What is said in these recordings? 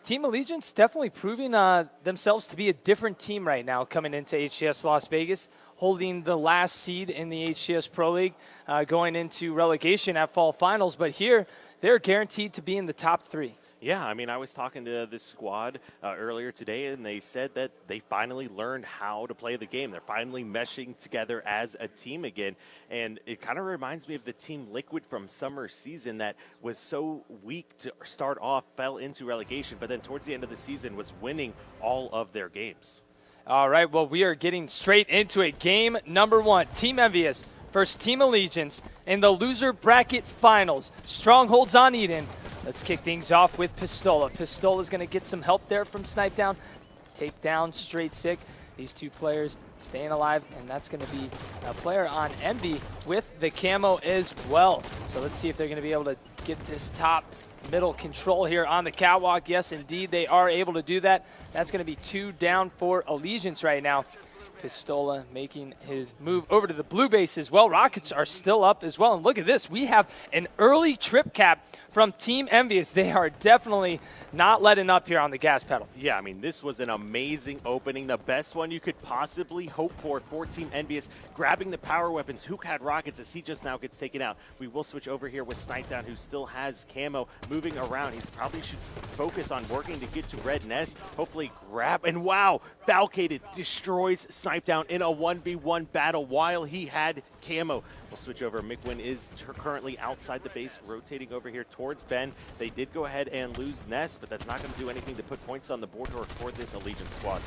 Team Allegiance definitely proving themselves to be a different team right now coming into HCS Las Vegas, holding the last seed in the HCS Pro League, going into relegation at Fall Finals. But here, they're guaranteed to be in the top 3. Yeah, I mean, I was talking to this squad earlier today, and they said that they finally learned how to play the game. They're finally meshing together as a team again, and it kind of reminds me of the Team Liquid from summer season that was so weak to start off, fell into relegation, but then towards the end of the season was winning all of their games. All right, well, we are getting straight into it. Game number 1, Team Envyus versus Team Allegiance in the loser bracket finals. Strongholds on Eden. Let's kick things off with Pistola. Pistola's going to get some help there from Snipe Down. Take down Straight Sick. These two players staying alive, and that's going to be a player on Envy with the camo as well. So let's see if they're going to be able to get this top middle control here on the catwalk. Yes, indeed, they are able to do that. That's going to be 2 down for Allegiance right now. Pistola making his move over to the blue base as well. Rockets are still up as well. And look at this. We have an early trip cap from Team Envyus. They are definitely not letting up here on the gas pedal. Yeah, I mean, this was an amazing opening, the best one you could possibly hope for Team Envyus, grabbing the power weapons. Hook had rockets as he just now gets taken out. We will switch over here with Snipe Down, who still has camo moving around. He's probably should focus on working to get to Red Nest, hopefully grab, and wow, Falcated destroys Snipe Down in a 1v1 battle while he had camo. We'll switch over. Mikwin is currently outside the base, rotating over here towards Ben. They did go ahead and lose Nest, but that's not going to do anything to put points on the board or for this Allegiance squad.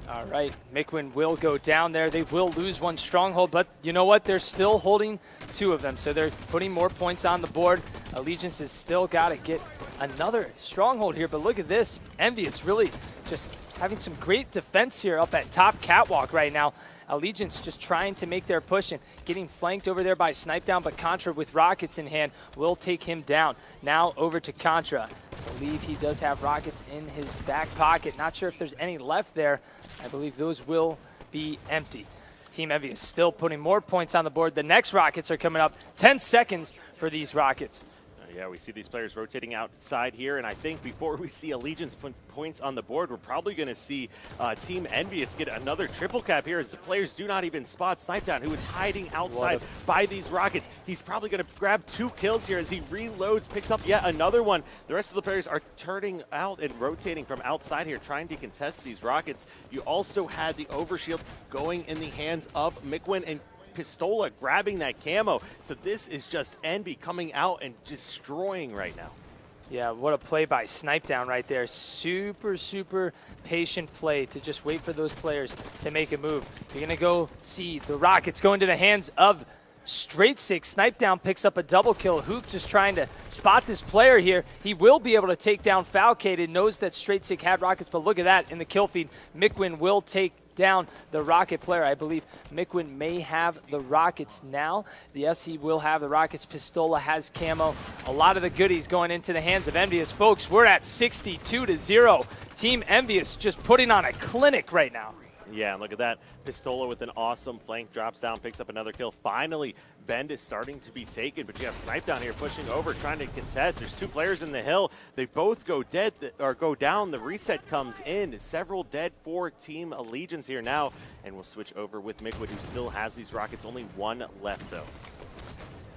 All right, Mikwin will go down there. They will lose one stronghold, but you know what? They're still holding 2 of them, so they're putting more points on the board. Allegiance has still got to get another stronghold here, but look at this. Envyus really just having some great defense here up at top catwalk right now. Allegiance just trying to make their push and getting flanked over there by Snipe Down, but Contra with rockets in hand will take him down. Now over to Contra. I believe he does have rockets in his back pocket. Not sure if there's any left there. I believe those will be empty. Team Envyus still putting more points on the board. The next rockets are coming up. 10 seconds for these rockets. Yeah, we see these players rotating outside here, and I think before we see Allegiance put points on the board, we're probably going to see Team Envyus get another triple cap here as the players do not even spot Snipe Down, who is hiding outside by these rockets. He's probably going to grab 2 kills here as he reloads, picks up yet another one. The rest of the players are turning out and rotating from outside here, trying to contest these rockets. You also had the overshield going in the hands of Mikwin, and Pistola grabbing that camo. So this is just Envy coming out and destroying right now. Yeah, what a play by Snipe Down right there. Super, super patient play to just wait for those players to make a move. You're going to go see the rockets go into the hands of Straight Sick. Snipe Down picks up a double kill. Hook just trying to spot this player here. He will be able to take down Falcated. Knows that Straight Sick had rockets, but look at that in the kill feed. Mikwin will take down the rocket player. I believe Mikwin may have the rockets now. Yes, he will have the rockets. Pistola has camo. A lot of the goodies going into the hands of Envyus. Folks, we're at 62-0. Team Envyus just putting on a clinic right now. Yeah, and look at that. Pistola with an awesome flank, drops down, picks up another kill. Finally, Bend is starting to be taken, but you have Snipe Down here pushing over, trying to contest. There's 2 players in the hill. They both go dead or go down. The reset comes in. Several dead for Team Allegiance here now, and we'll switch over with Mikwin, who still has these rockets. Only 1 left, though.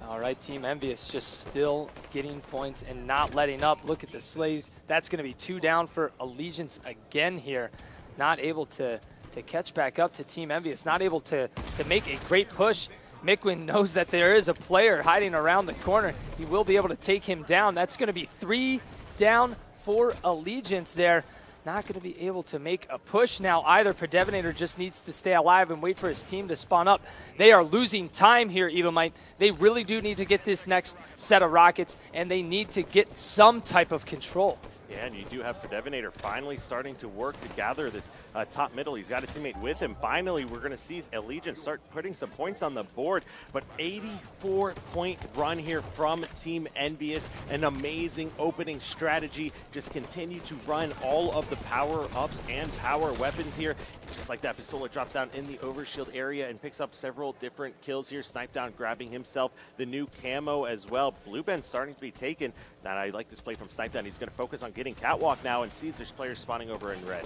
All right, Team Envyus just still getting points and not letting up. Look at the slays. That's going to be 2 down for Allegiance again here. Not able to catch back up to Team Envyus, not able to make a great push. Mikwin knows that there is a player hiding around the corner. He will be able to take him down. That's going to be 3 down for Allegiance there. Not going to be able to make a push now either. Predevinator just needs to stay alive and wait for his team to spawn up. They are losing time here, Edomite. They really do need to get this next set of rockets, and they need to get some type of control. Yeah, and you do have Predevinator finally starting to work to gather this top middle. He's got a teammate with him. Finally, we're going to see Allegiance start putting some points on the board. But 84-point run here from Team Envyus. An amazing opening strategy. Just continue to run all of the power-ups and power weapons here. Just like that, Pistola drops down in the overshield area and picks up several different kills here. Snipe Down grabbing himself the new camo as well. Blue Ben's starting to be taken. And I like this play from Snipe Down. He's going to focus on getting catwalk now and sees there's players spawning over in red.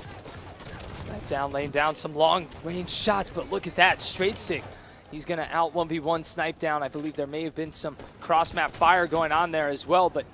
Snipe down, laying down some long-range shots, but look at that, straight sig. He's going to out 1v1 snipe down. I believe there may have been some cross-map fire going on there as well, but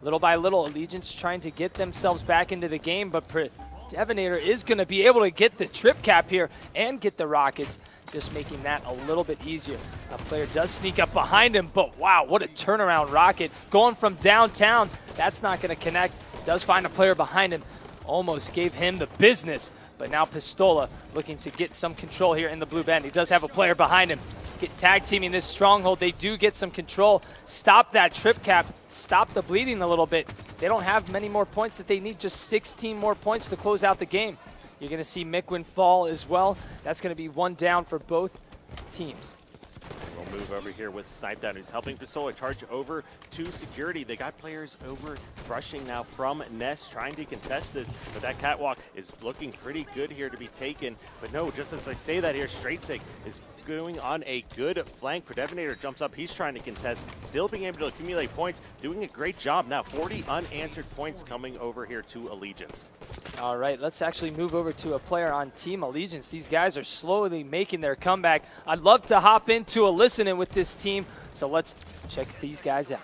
little by little, Allegiance trying to get themselves back into the game, but Devinator is going to be able to get the trip cap here and get the rockets, just making that a little bit easier. A player does sneak up behind him, but wow, what a turnaround rocket. Going from downtown, that's not going to connect. Does find a player behind him, almost gave him the business, but now Pistola looking to get some control here in the blue bend. He does have a player behind him. Get tag teaming this stronghold. They do get some control. Stop that trip cap. Stop the bleeding a little bit. They don't have many more points that they need, just 16 more points to close out the game. You're going to see Mikwin fall as well. That's going to be one down for both teams. We'll move over here with Snipe Down, who's helping Pistola charge over to security. They got players over rushing now from Nest, trying to contest this, but that catwalk is looking pretty good here to be taken. But no, just as I say that here, Straightsig is going on a good flank. Predevinator jumps up, he's trying to contest, still being able to accumulate points, doing a great job. Now 40 unanswered points coming over here to Allegiance. All right, let's actually move over to a player on Team Allegiance. These guys are slowly making their comeback. I'd love to hop into a listening with this team, so let's check these guys out.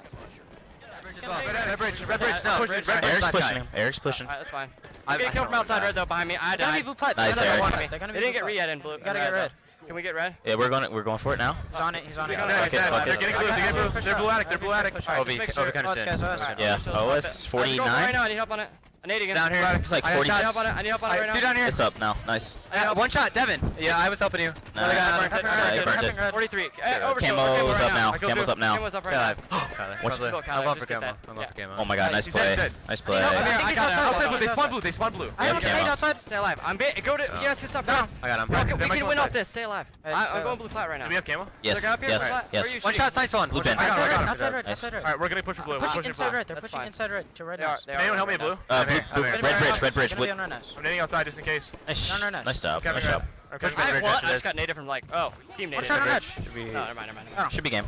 Red bridge, no. Eric's pushing him. Eric's pushing. Alright, that's fine. I'm getting killed from outside red though, behind me. I died. Nice, Eric. They didn't get re yet in blue. Gotta get red. Can we get red? Yeah, we're going for it now. He's on it, he's on it. They're getting blue, they're blue attic, they're blue attic. Yeah, OS 49. Right now, I need help on it. I need again. Down here, it's like 40. I need help on it right now. Two down here. It's up now, nice. One shot, Devin. Yeah, I was helping you. Nice. Yeah, burnt it. 43. Camo's up now. Camo's up now. Camo's up right now. What's the? I'm up for Camo. Oh my god, nice play. Nice play. I got it. They spawn blue. I have Camo. outside. Stay alive. Go to. Yes, stop down. I got him. We can win off this. Stay alive. I'm going blue flat right now. Do we have camo? Yes, yes. One shot, nice one. Blue pin. Outside red. Alright, we're gonna push for blue. We're pushing Inside blue. red. They're pushing inside red to red. Can anyone help me in blue? Red bridge. I'm nading outside just in case. Nice job. Kevin, Nice job. I just got native from like, oh, team native. No, never mind. Should be game.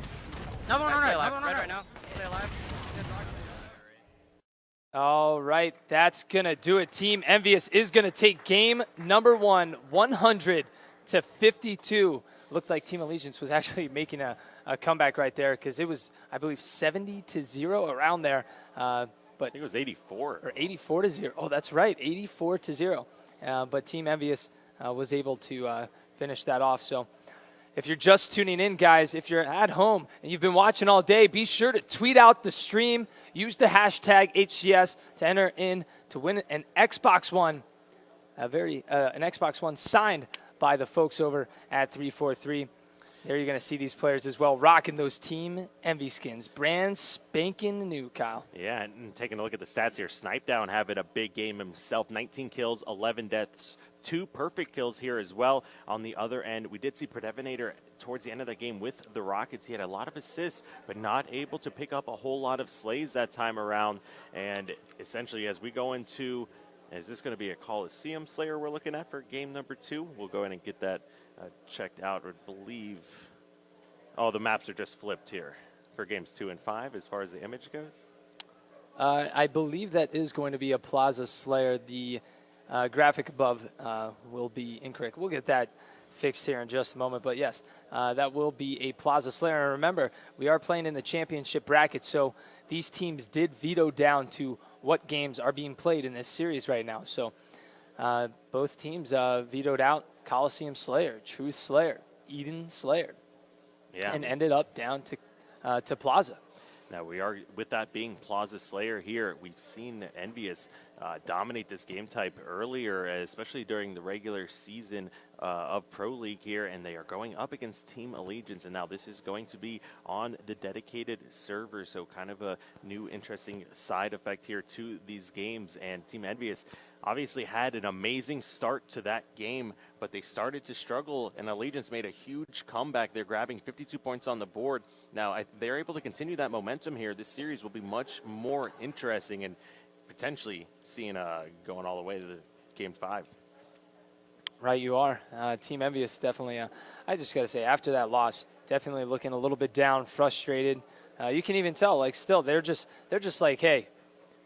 No, red right now. Stay alive. All right, that's going to do it. Team Envyus is going to take game number 1, 100-52. Looked like Team Allegiance was actually making a comeback right there because it was, I believe, 70-0 around there. But I think it was 84. Or 84-0. Oh, that's right, 84-0. But Team Envyus was able to finish that off. So if you're just tuning in, guys, if you're at home and you've been watching all day, be sure to tweet out the stream. Use the hashtag HCS to enter in to win an Xbox One, an Xbox One signed by the folks over at 343. There you're going to see these players as well, rocking those Team Envy skins. Brand spanking new, Kyle. Yeah, and taking a look at the stats here, Snipe Down having a big game himself. 19 kills, 11 deaths, 2 perfect kills here as well. On the other end, we did see Predevinator towards the end of the game with the Rockets. He had a lot of assists, but not able to pick up a whole lot of slays that time around. And essentially, as we go into, is this going to be a Coliseum Slayer we're looking at for game number 2? We'll go ahead and get that checked out. I believe, oh, the maps are just flipped here for games 2 and 5 as far as the image goes. I believe that is going to be a Plaza Slayer. The graphic above will be incorrect. We'll get that fixed here in just a moment. But yes, that will be a Plaza Slayer. And remember, we are playing in the championship bracket, so these teams did veto down to what games are being played in this series right now. So both teams vetoed out Coliseum Slayer, Truth Slayer, Eden Slayer, and ended up down to Plaza. Now we are, with that being Plaza Slayer here, we've seen Envyus dominate this game type earlier, especially during the regular season of Pro League here, and they are going up against Team Allegiance, and now this is going to be on the dedicated server, so kind of a new interesting side effect here to these games. And Team Envyus obviously had an amazing start to that game, but they started to struggle, and Allegiance made a huge comeback. They're grabbing 52 points on the board. Now, they're able to continue that momentum here. This series will be much more interesting and potentially seeing going all the way to the game 5. Right, you are. Team Envyus definitely, I just got to say, after that loss, definitely looking a little bit down, frustrated. You can even tell, like, still, they're just like, hey,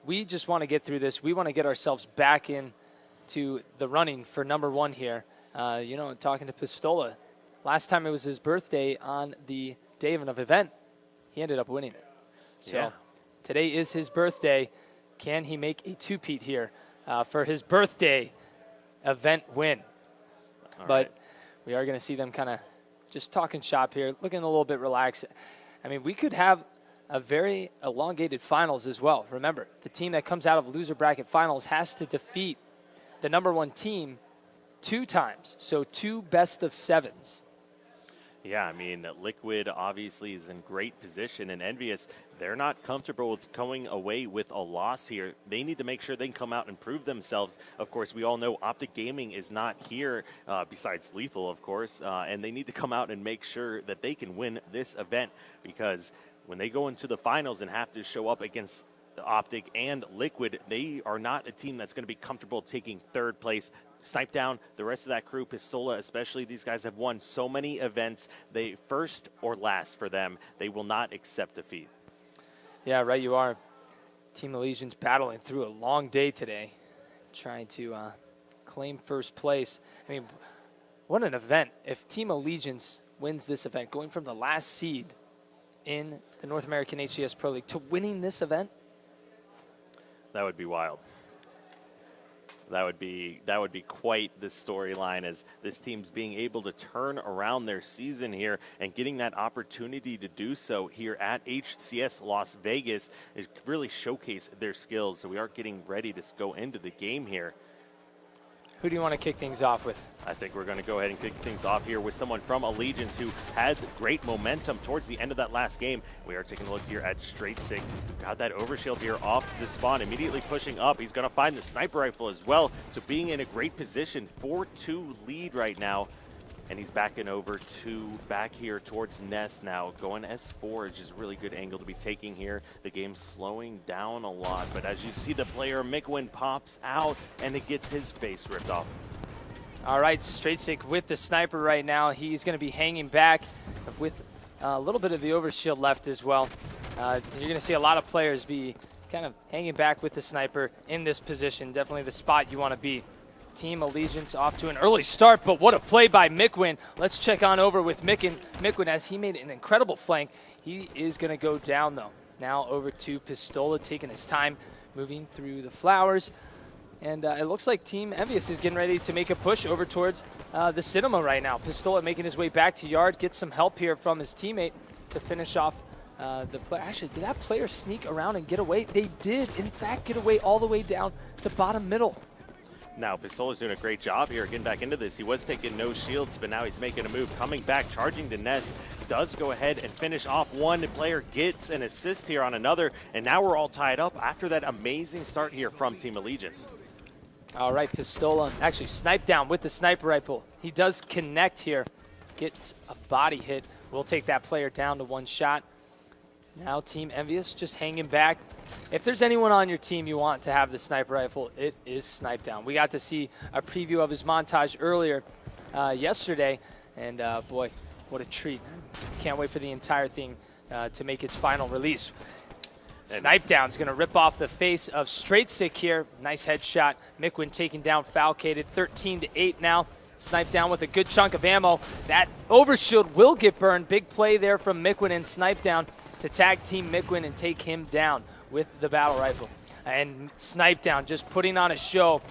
we just want to get through this. We want to get ourselves back into the running for number 1 here. You know, talking to Pistola, last time it was his birthday on the day of an event, he ended up winning it. So today is his birthday. Can he make a two-peat here for his birthday event win? But we are going to see them kind of just talking shop here, looking a little bit relaxed. I mean, we could have a very elongated finals as well. Remember, the team that comes out of loser bracket finals has to defeat the number 1 team 2 times, so 2 best of 7s. Yeah, I mean, Liquid obviously is in great position, and Envyus, they're not comfortable with going away with a loss here. They need to make sure they can come out and prove themselves. Of course, we all know Optic Gaming is not here, besides Lethal, of course, and they need to come out and make sure that they can win this event, because when they go into the finals and have to show up against the Optic and Liquid, they are not a team that's going to be comfortable taking 3rd place. Snipe Down, the rest of that crew, Pistola especially, these guys have won so many events. They first or last for them. They will not accept defeat. Yeah, right you are. Team Allegiance battling through a long day today, trying to claim 1st place. I mean, what an event. If Team Allegiance wins this event, going from the last seed in the North American HCS Pro League to winning this event, that would be wild. That would be quite the storyline, as this team's being able to turn around their season here and getting that opportunity to do so here at HCS Las Vegas is really showcase their skills. So we are getting ready to go into the game here. Who do you want to kick things off with? I think we're going to go ahead and kick things off here with someone from Allegiance who had great momentum towards the end of that last game. We are taking a look here at Straight Sick, who got that overshield here off the spawn, immediately pushing up. He's going to find the sniper rifle as well, so being in a great position, 4-2 lead right now. And he's backing over to back here towards Nest now. Going S4 is just a really good angle to be taking here. The game's slowing down a lot, but as you see, the player Mikwin pops out and it gets his face ripped off. All right, Straight Sick with the sniper right now. He's going to be hanging back with a little bit of the overshield left as well. You're going to see a lot of players be kind of hanging back with the sniper in this position. Definitely the spot you want to be. Team Allegiance off to an early start, but what a play by Mikwin. Let's check on over with Mikwin as he made an incredible flank. He is going to go down, though. Now over to Pistola, taking his time, moving through the flowers. And it looks like Team Envyus is getting ready to make a push over towards the cinema right now. Pistola making his way back to yard, gets some help here from his teammate to finish off the play. Actually, did that player sneak around and get away? They did, in fact, get away all the way down to bottom middle. Now, Pistola's doing a great job here getting back into this. He was taking no shields, but now he's making a move. Coming back, charging to Nest. Does go ahead and finish off one. The player gets an assist here on another, and now we're all tied up after that amazing start here from Team Allegiance. All right, Pistola actually sniped down with the sniper rifle. He does connect here. Gets a body hit. We'll take that player down to 1 shot. Now Team Envyus just hanging back. If there's anyone on your team you want to have the sniper rifle, it is Snipe Down. We got to see a preview of his montage earlier yesterday, and boy, what a treat. Can't wait for the entire thing to make its final release. Snipe Down's going to rip off the face of Straight Sick here. Nice headshot. Mikwin taking down Falcated, 13-8 now. Snipe Down with a good chunk of ammo. That overshield will get burned. Big play there from Mikwin and Snipe Down to tag team Mikwin and take him down with the battle rifle. And Snipe Down just putting on a show.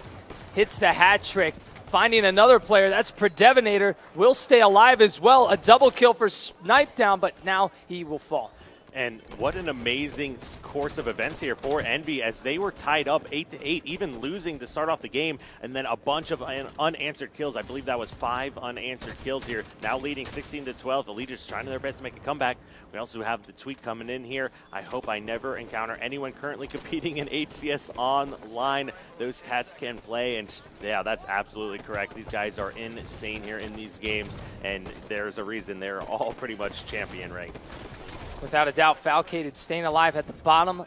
Hits the hat trick. Finding another player. That's Predevinator. Will stay alive as well. A double kill for Snipe Down, but now he will fall. And what an amazing course of events here for Envy, as they were tied up 8-8, even losing to start off the game, and then a bunch of unanswered kills. I believe that was 5 unanswered kills here. Now leading 16-12. Allegiance trying their best to make a comeback. We also have the tweet coming in here. I hope I never encounter anyone currently competing in HCS online. Those cats can play, and yeah, that's absolutely correct. These guys are insane here in these games, and there's a reason they're all pretty much champion ranked. Without a doubt, Falcated staying alive at the bottom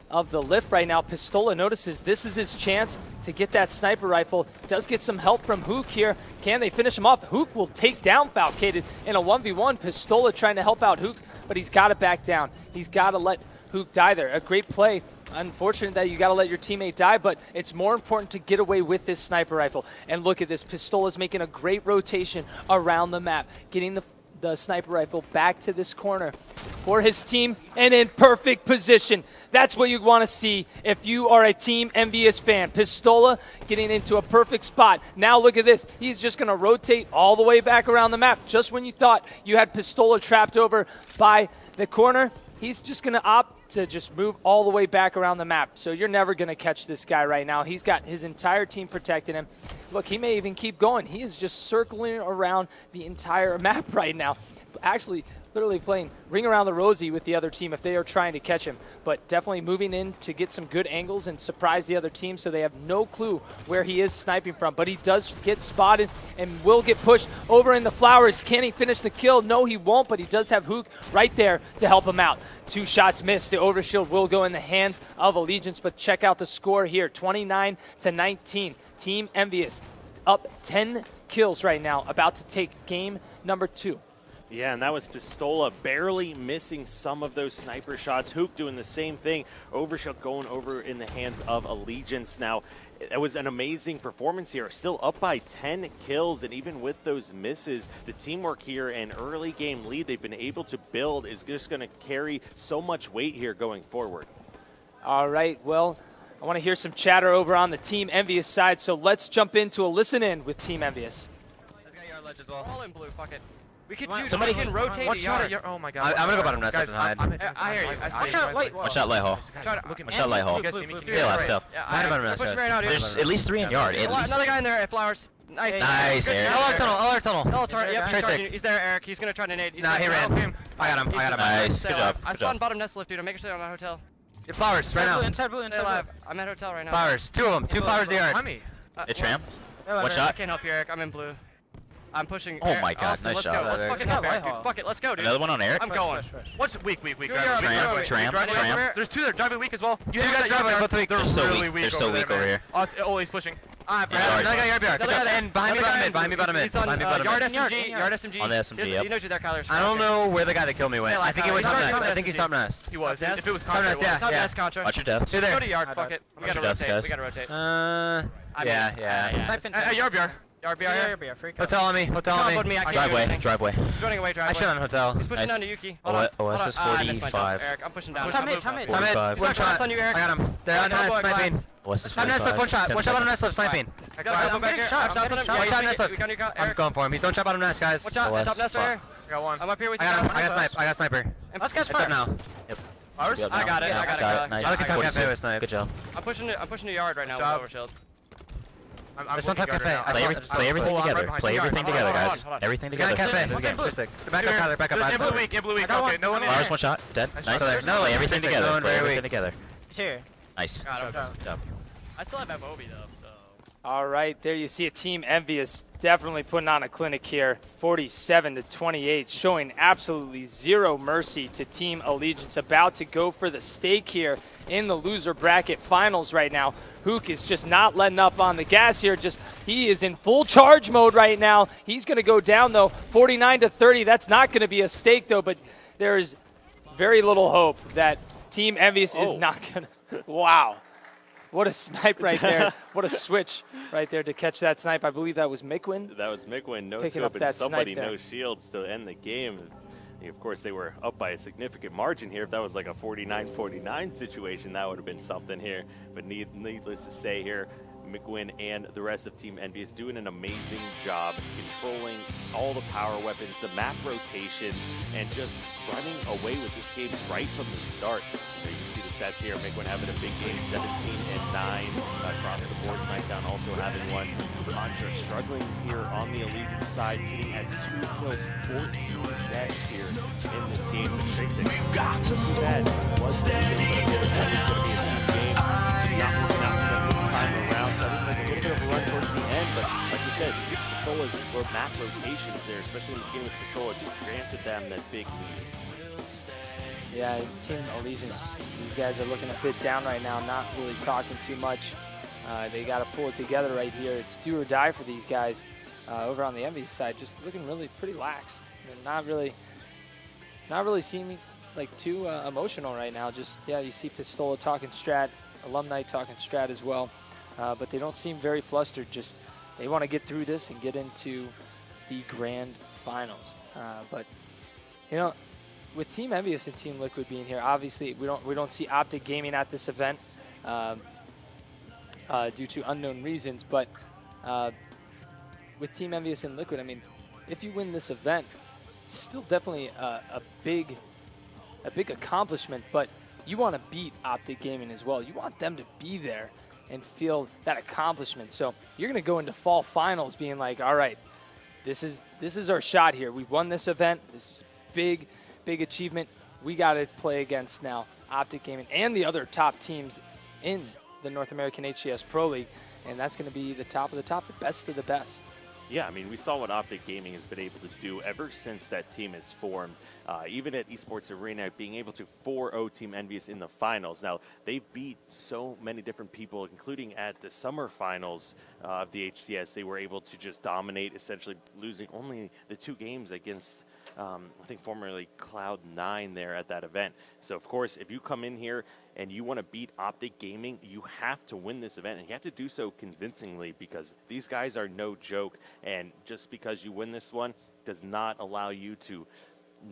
of the lift right now. Pistola notices this is his chance to get that sniper rifle. Does get some help from Hook here. Can they finish him off? Hook will take down Falcated in a 1v1. Pistola trying to help out Hook, but he's got to back down. He's got to let Hook die there. A great play unfortunate that you got to let your teammate die, but it's more important to get away with this sniper rifle. And look at this. Pistola's making a great rotation around the map, getting the sniper rifle back to this corner for his team and in perfect position. That's what you want to see if you are a Team Envyus fan. Pistola getting into a perfect spot. Now look at this. He's just going to rotate all the way back around the map. Just when you thought you had Pistola trapped over by the corner, he's just going to opt to just move all the way back around the map. So you're never going to catch this guy right now. He's got his entire team protecting him. Look, he may even keep going. He is just circling around the entire map right now. Actually, literally playing ring around the rosy with the other team if they are trying to catch him. But definitely moving in to get some good angles and surprise the other team so they have no clue where he is sniping from. But he does get spotted and will get pushed over in the flowers. Can he finish the kill? No, he won't, but he does have Hook right there to help him out. 2 shots missed. The overshield will go in the hands of Allegiance, but check out the score here, 29-19. Team Envyus up 10 kills right now, about to take game number 2. Yeah, and that was Pistola barely missing some of those sniper shots. Hook doing the same thing. Overshield going over in the hands of Allegiance. Now, it was an amazing performance here. Still up by 10 kills, and even with those misses, the teamwork here and early game lead they've been able to build is just going to carry so much weight here going forward. All right, well, I want to hear some chatter over on the Team Envyus side, so let's jump into a listen-in with Team Envyus. Let's get yard ledge as well. All in blue, fuck it. We could do Somebody can rotate Watch the yard. out. Oh my god. I'm gonna go bottom left and hide. I hear you. Watch out, light. Watch out, light hole. Watch out, light hole. Stay left, still. Push right out here. There's at least 3 in yard. At least. Another guy in there at flowers. Nice. Nice, Eric. LR tunnel. Yep, Straight stick. he's there, Eric. He's gonna try to nade. Nah, he ran. I got him. Nice. Good job. I spawned bottom nest lift, dude. I'm making sure I'm at hotel. Get flowers right now. Inside blue. I'm at hotel right now. Flowers. 2 of them. 2 flowers in the yard. It tram. One I shot. can't help you, Eric. I'm in blue. I'm pushing. Oh my god, Austin, nice let's shot. Go. Let's fucking help Eric, dude. Fuck it, let's go, dude. Another one on Eric. I'm going. What's weak? Tram. There's 2 there, driving weak as well. You guys driving both weak. They're so weak. They're so weak over here. Oh, he's pushing. Alright, another guy yard. Good job. And behind me, bottom mid. He's on yard SMG. On the SMG, yep. He knows you there, Kyler. I don't know where the guy that killed me went. I think he went top nest. I think he's top nest. He was. If it was Top Contra, nest, Contra. Watch your deaths. Go to yard, fuck it. We gotta rotate. Yeah. Yard BR. Yard BR. Hotel on me. Driveway. He's running away, driveway. I shot on hotel. He's pushing down to Yuki. OS is 45. Eric, I'm pushing down. Top mid. Top mid. 45. Shots on you, Eric. I got him. They're on nest sniping. OS is 45. One shot. One shot on nest left sniping. I got him back here. Shots on nest left. I'm going for him. He's don't shot bottom nest, guys. Watch out. Top nest right here. I got one. I'm up here with you. I got sniper. Let's catch fire now. Yep. Ours? I got it. Nice. I like a top cafe with snipe. Good job. I'm pushing the yard right now with overshield. I'm Just one top cafe. Play everything together. Play everything together, guys. Everything together. Back up, blue weak. Okay, no one. Lars, one shot. Dead. Nice. No, play everything together. Play everything together. Sure. Nice. Good job. I still have FOB though, so. All right, there you see a Team Envyus definitely putting on a clinic here, 47-28, showing absolutely zero mercy to Team Allegiance, about to go for the stake here in the loser bracket finals right now. Hook is just not letting up on the gas here. He is in full charge mode right now. He's going to go down, though, 49-30. That's not going to be a stake, though, but there is very little hope that Team Envyus is not going to. Wow. What a snipe right there. What a switch right there to catch that snipe. I believe that was Mikwin. That was Mikwin, no Picking scope, up that and somebody snipe there. no shields to end the game. Of course, they were up by a significant margin here. If that was like a 49-49 situation, that would have been something here. But needless to say here, Mikwin and the rest of Team Envyus doing an amazing job controlling all the power weapons, the map rotations, and just running away with this game right from the start. You can see the stats here. Mikwin having a big game, 17-9 across the board. Snipedown also having one. Contra struggling here on the Allegiance side, sitting at 2 kills, 14 deaths here in this game. Straight six. Too bad. Was going to be a bad game. Not working out for them this time around. So I think a little bit of a run towards the end, but like you said, Pistola's map rotations there, especially in the beginning with Pistola, just granted them that big lead. Yeah, Team Allegiance, these guys are looking a bit down right now, not really talking too much. They got to pull it together right here. It's do or die for these guys over on the Envyus side, just looking really pretty laxed. Not really like too emotional right now. Just, yeah, you see Pistola talking strat, alumni talking strat as well. But they don't seem very flustered. Just they want to get through this and get into the grand finals. But, you know, with Team Envyus and Team Liquid being here, obviously we don't see Optic Gaming at this event due to unknown reasons. But with Team Envyus and Liquid, I mean, if you win this event, it's still definitely a big accomplishment. But you want to beat Optic Gaming as well. You want them to be there and feel that accomplishment. So you're going to go into fall finals being like, all right, this is our shot here. We won this event. This is big achievement. We got to play against now Optic Gaming and the other top teams in the North American HCS Pro League, and that's going to be the top of the top, the best of the best. Yeah, I mean, we saw what Optic Gaming has been able to do ever since that team has formed. Even at Esports Arena, being able to 4-0 Team Envyus in the finals. Now, they beat so many different people, including at the summer finals of the HCS. They were able to just dominate, essentially losing only the 2 games against, I think, formerly Cloud9 there at that event. So, of course, if you come in here and you want to beat Optic Gaming, you have to win this event, and you have to do so convincingly because these guys are no joke, and just because you win this one does not allow you to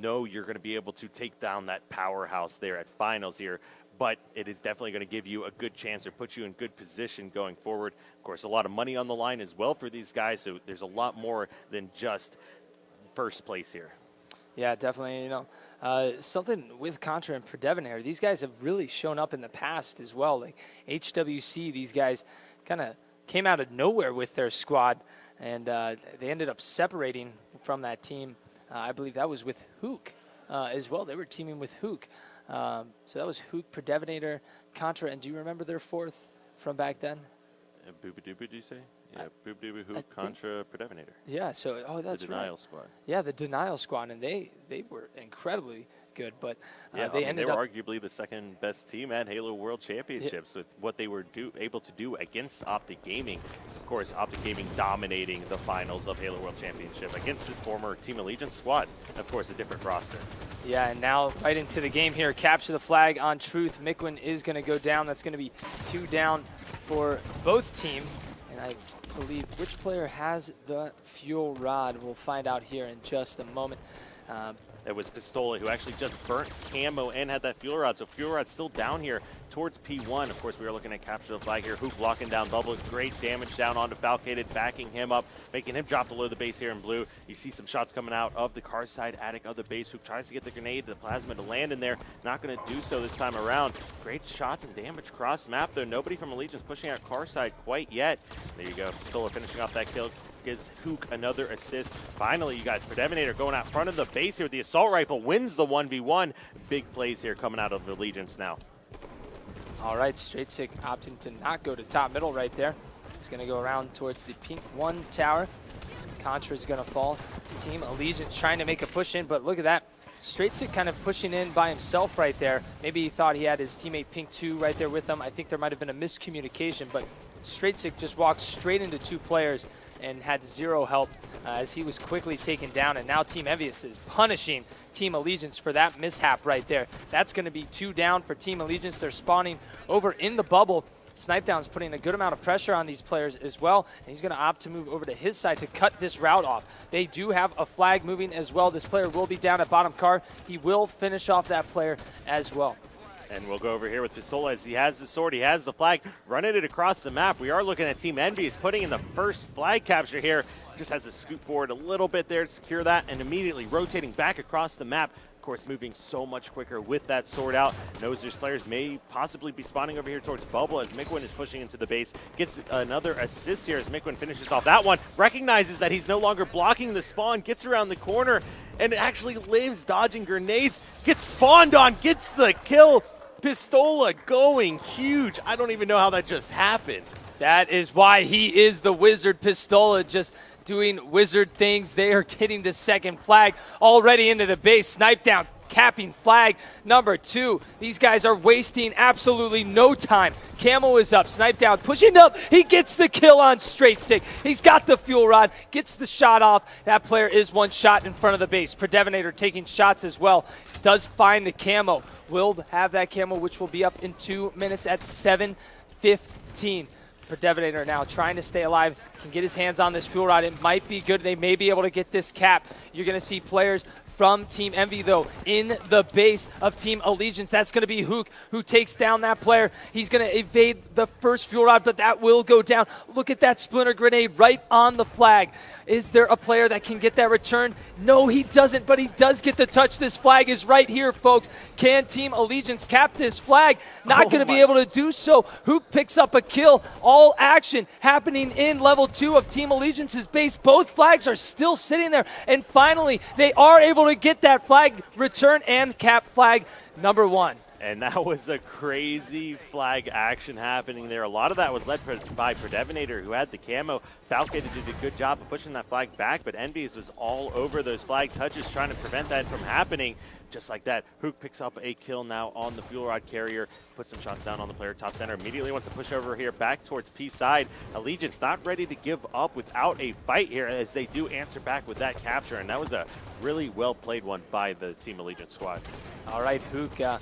know you're going to be able to take down that powerhouse there at finals here, but it is definitely going to give you a good chance or put you in good position going forward. Of course, a lot of money on the line as well for these guys, so there's a lot more than just first place here. Yeah, definitely. You know, something with Contra and Predevenator, these guys have really shown up in the past as well. Like HWC, these guys kind of came out of nowhere with their squad, and they ended up separating from that team. I believe that was with Hook as well. They were teaming with Hook. So that was Hook, Predevenator, Contra, and do you remember their fourth from back then? Booba Dooba, did you say? Yeah, Booba Dooba, Hook, Contra, Predevenator. Yeah, so, oh, that's right. The Denial Squad. Yeah, the Denial Squad, and they were incredibly good, but yeah, they were arguably the second best team at Halo World Championships with what they were able to do against Optic Gaming. So, of course, Optic Gaming dominating the finals of Halo World Championship against this former Team Allegiance squad. Of course, a different roster. Yeah, and now right into the game here. Capture the flag on Truth. Mikwin is going to go down. That's going to be 2 down for both teams. And I believe which player has the fuel rod. We'll find out here in just a moment. It was Pistola who actually just burnt camo and had that fuel rod. So fuel rod's still down here towards P1. Of course, we are looking at capture the flag here. Hook locking down Bubble. Great damage down onto Falcated, backing him up, making him drop below the base here in blue. You see some shots coming out of the car side attic of the base. Hook tries to get the grenade, the plasma to land in there. Not going to do so this time around. Great shots and damage cross map, though. Nobody from Allegiance pushing out car side quite yet. There you go. Pistola finishing off that kill. Gives Hook another assist. Finally, you got Predevenator going out front of the base here with the assault rifle. Wins the 1v1. Big plays here coming out of Allegiance now. All right, Straight Sick opting to not go to top middle right there. He's going to go around towards the pink 1 tower. Contra's going to fall. Team Allegiance trying to make a push in, but look at that. Straight Sick kind of pushing in by himself right there. Maybe he thought he had his teammate Pink 2 right there with him. I think there might have been a miscommunication, but Straight Sick just walked straight into 2 players and had 0 help as he was quickly taken down. And now Team Envyus is punishing Team Allegiance for that mishap right there. That's going to be 2 down for Team Allegiance. They're spawning over in the bubble. Snipedown's putting a good amount of pressure on these players as well, and he's going to opt to move over to his side to cut this route off. They do have a flag moving as well. This player will be down at bottom car. He will finish off that player as well. And we'll go over here with Pistola as he has the sword, he has the flag, running it across the map. We are looking at Team Envyus putting in the first flag capture here. Just has to scoot forward a little bit there to secure that, and immediately rotating back across the map. Of course, moving so much quicker with that sword out. Knows there's players may possibly be spawning over here towards Bubble as Mikwin is pushing into the base. Gets another assist here as Mikwin finishes off that one. Recognizes that he's no longer blocking the spawn, gets around the corner, and actually lives dodging grenades. Gets spawned on, gets the kill. Pistola going huge. I don't even know how that just happened. That is why he is the wizard. Pistola just doing wizard things. They are getting the second flag already into the base. Snipe down capping flag number 2. These guys are wasting absolutely no time. Camo is up, snipe down, pushing up. He gets the kill on straight sick. He's got the fuel rod, gets the shot off. That player is one shot in front of the base. Predevinator taking shots as well. Does find the camo. Will have that camo, which will be up in 2 minutes at 7:15. Predevinator now trying to stay alive, can get his hands on this fuel rod. It might be good. They may be able to get this cap. You're going to see players from Team Envy, though, in the base of Team Allegiance. That's going to be Hook, who takes down that player. He's going to evade the first fuel rod, but that will go down. Look at that splinter grenade right on the flag. Is there a player that can get that return? No, he doesn't, but he does get the touch. This flag is right here, folks. Can Team Allegiance cap this flag? Not going to be able to do so. Hook picks up a kill. All action happening in level 2 of Team Allegiance's base. Both flags are still sitting there, and finally, they are able to get that flag return and cap flag number 1. And that was a crazy flag action happening there. A lot of that was led by Predevinator, who had the camo. Falcated did a good job of pushing that flag back, but Envyus was all over those flag touches, trying to prevent that from happening. Just like that, Hook picks up a kill now on the fuel rod carrier, puts some shots down on the player top center, immediately wants to push over here back towards P side. Allegiance not ready to give up without a fight here, as they do answer back with that capture, and that was a really well played one by the Team Allegiance squad. All right, Hook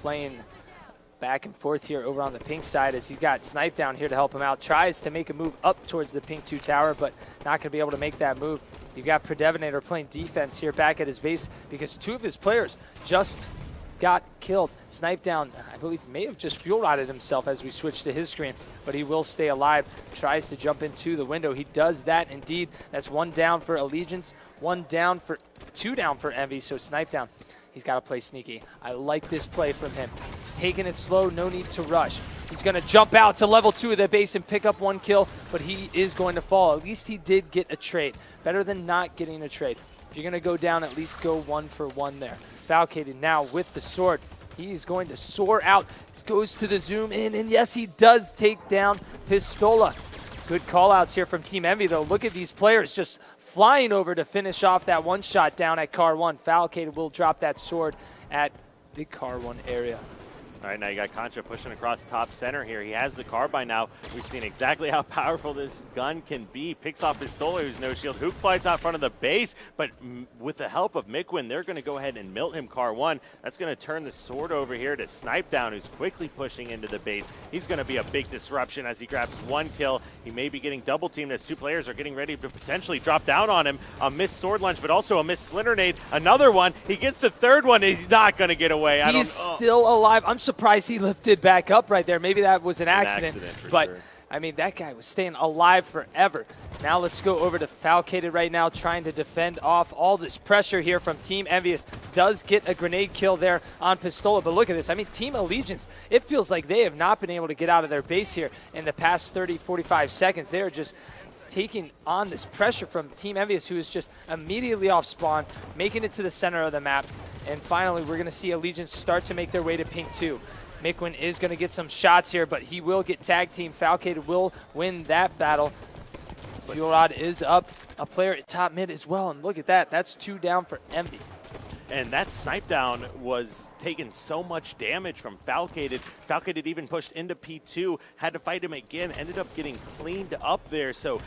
playing back and forth here over on the pink side as he's got Snipe down here to help him out. Tries to make a move up towards the pink 2 tower, but not going to be able to make that move. You've got Predevinator playing defense here back at his base because 2 of his players just got killed. Snipe down, I believe, may have just fuel rodded himself as we switch to his screen, but he will stay alive. Tries to jump into the window. He does that indeed. That's 1 down for Allegiance, 2 down for Envy, so Snipe down. He's got to play sneaky. I like this play from him. He's taking it slow, no need to rush. He's going to jump out to level 2 of the base and pick up 1 kill, but he is going to fall. At least he did get a trade. Better than not getting a trade. If you're going to go down, at least go 1 for 1 there. Falcated now with the sword. He's going to soar out. Goes to the zoom in, and yes, he does take down Pistola. Good call-outs here from Team Envy, though. Look at these players just flying over to finish off that 1 shot down at car 1. Falcated will drop that sword at the car 1 area. All right, now you got Contra pushing across top center here. He has the carbine now. We've seen exactly how powerful this gun can be. Picks off Pistola, who's no shield. Hook flies out front of the base, but with the help of Mikwin, they're going to go ahead and melt him car 1. That's going to turn the sword over here to Snipe down, who's quickly pushing into the base. He's going to be a big disruption as he grabs 1 kill. He may be getting double teamed as 2 players are getting ready to potentially drop down on him. A missed sword lunge, but also a missed splinter nade. Another one. He gets the 3rd one. He's not going to get away. He's still alive. I'm surprised he lifted back up right there. Maybe that was an accident, but sure. I mean, that guy was staying alive forever. Now let's go over to Falcated right now, trying to defend off all this pressure here from Team Envyus. Does get a grenade kill there on Pistola, but look at this. I mean, Team Allegiance, it feels like they have not been able to get out of their base here in the past 30, 45 seconds. They are just taking on this pressure from Team Envyus, who is just immediately off spawn, making it to the center of the map. And finally, we're going to see Allegiance start to make their way to pink 2. Mikwin is going to get some shots here, but he will get tag team. Falcated will win that battle. Fuel Rod is up. A player at top mid as well, and look at that. That's 2 down for Envy. And that snipe down was taking so much damage from Falcated. Falcated even pushed into P2, had to fight him again, ended up getting cleaned up there. So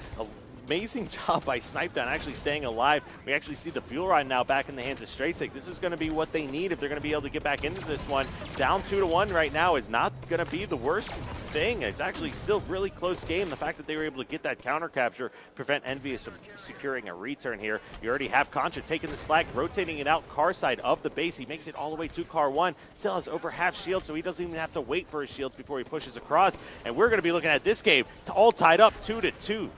amazing job by Snipe down, actually staying alive. We actually see the fuel rod now back in the hands of Straight. This is going to be what they need if they're going to be able to get back into this one. Down 2-1 right now is not going to be the worst thing. It's actually still really close game. The fact that they were able to get that counter capture, prevent Envyus from securing a return here. You already have Contra taking this flag, rotating it out car side of the base. He makes it all the way to car 1. Still has over half shield, so he doesn't even have to wait for his shields before he pushes across. And we're going to be looking at this game all tied up 2-2.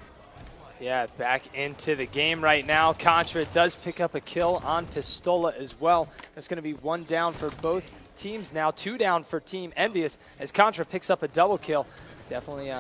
Yeah, back into the game right now. Contra does pick up a kill on Pistola as well. That's going to be 1 down for both teams now. 2 down for Team Envyus as Contra picks up a double kill. Definitely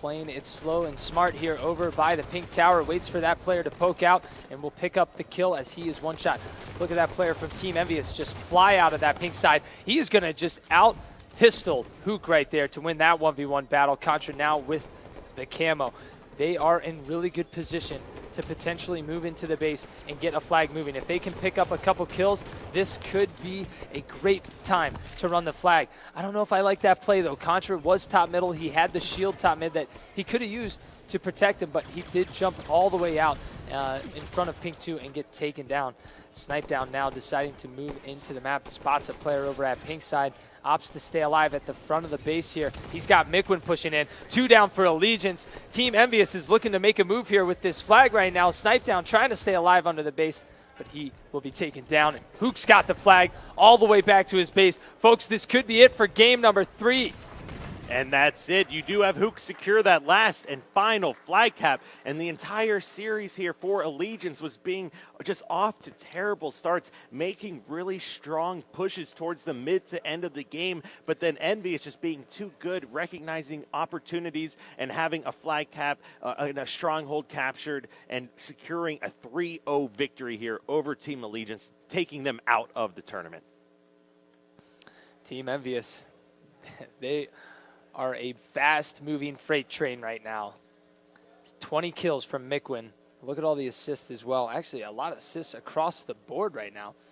playing it slow and smart here over by the pink tower. Waits for that player to poke out and will pick up the kill as he is 1 shot. Look at that player from Team Envyus just fly out of that pink side. He is going to just out pistol Hook right there to win that 1v1 battle. Contra now with the camo. They are in really good position to potentially move into the base and get a flag moving. If they can pick up a couple kills, this could be a great time to run the flag. I don't know if I like that play, though. Contra was top middle. He had the shield top mid that he could have used to protect him, but he did jump all the way out in front of Pink 2 and get taken down. Snipe Down now deciding to move into the map, spots a player over at Pink side, opts to stay alive at the front of the base here. He's got Mikwin pushing in, 2 down for Allegiance. Team Envyus is looking to make a move here with this flag right now. Snipe Down trying to stay alive under the base, but he will be taken down. And Hook's got the flag all the way back to his base. Folks, this could be it for game number 3. And that's it. You do have Hook secure that last and final flag cap. And the entire series here for Allegiance was being just off to terrible starts, making really strong pushes towards the mid to end of the game. But then Envy is just being too good, recognizing opportunities and having a flag cap and a stronghold captured and securing a 3-0 victory here over Team Allegiance, taking them out of the tournament. Team Envyus, they are a fast-moving freight train right now. 20 kills from Mikwin. Look at all the assists as well. Actually, a lot of assists across the board right now.